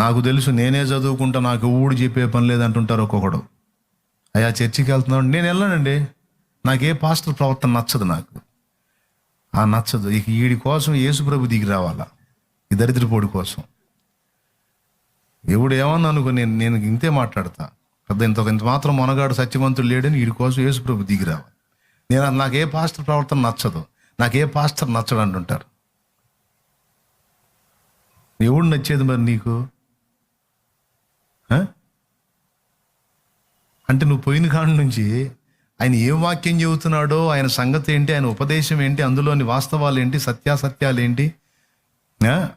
నాకు తెలుసు, నేనే చదువుకుంటా, నాకు ఊడు చెప్పే పని లేదంటుంటారు ఒక్కొక్కడు. అయ్యా చర్చికి వెళ్తున్నాడు, నేను వెళ్ళానండి, నాకే పాస్టర్ ప్రవర్తన నచ్చదు, నాకు నచ్చదు. ఇక వీడి కోసం యేసుప్రభు దిగి రావాలా, ఈ దరిద్రపోడి కోసం. ఎవడు ఏమన్నా అనుకో, నేను ఇంతే మాట్లాడతా. పెద్ద ఇంత మాత్రం మొనగాడు సత్యవంతుడు లేడని వీడి కోసం యేసుప్రభు దిగి రావాలి. నాకే పాస్టర్ ప్రవర్తన నచ్చదు, నాకే పాస్టర్ నచ్చడు అంటుంటారు. ఎవడు నచ్చేది మరి నీకు? అంటే నువ్వు పోయిన కాడ నుంచి ఆయన ఏ వాక్యం చెబుతున్నాడో, ఆయన సంగతి ఏంటి, ఆయన ఉపదేశం ఏంటి, అందులోని వాస్తవాలు ఏంటి, సత్యాసత్యాలు ఏంటి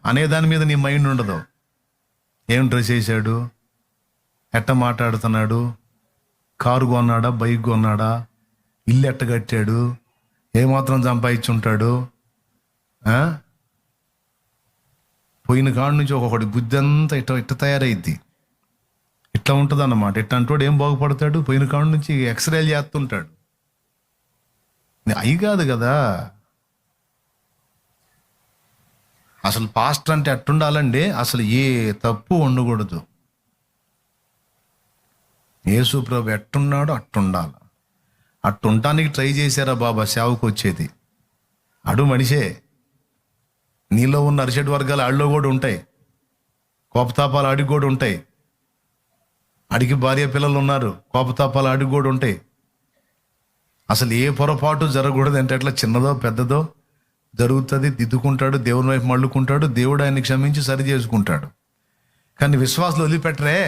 అనే దాని మీద నీ మైండ్ ఉండదు. ఏం డ్రెస్ వేసాడు, ఎట్ట మాట్లాడుతున్నాడు, కారు కొన్నాడా, బైక్ కొన్నాడా, ఇల్లు ఎట్ట కట్టాడు, ఏమాత్రం సంపాదించుంటాడు. పోయిన కాడ నుంచి ఒక్కొక్కటి బుద్ధి అంతా ఇట్ట తయారైద్ది. ఇట్లా ఉంటుంది అన్నమాట. ఇట్లా అంటాడు ఏం బాగుపడతాడు, పోయిన కాడ నుంచి ఎక్స్రేలు చేస్తుంటాడు. అయి కాదు కదా అసలు. పాస్టర్ అంటే అట్టుండాలండి, అసలు ఏ తప్పు ఉండకూడదు. యేసు ప్రభు ఎట్టున్నాడో అట్టుండాలి. అట్టుంటానికి ట్రై చేశారా బాబా సేవకు వచ్చేది? అడు మనిషే. నీలో ఉన్న అరిషడ్ వర్గాలు ఆడిలో కూడా ఉంటాయి, కోపతాపాలు ఆడికి కూడా ఉంటాయి. అడిగి భార్య పిల్లలు ఉన్నారు, కోపతాపాలు ఆడికి కూడా ఉంటాయి. అసలు ఏ పొరపాటు జరగకూడదు అంటే అట్లా చిన్నదో పెద్దదో జరుగుతుంది. దిద్దుకుంటాడు, దేవుని వైపు మళ్ళుకుంటాడు, దేవుడు ఆయన్ని క్షమించి సరి చేసుకుంటాడు. కానీ విశ్వాసులు వదిలిపెట్టరే.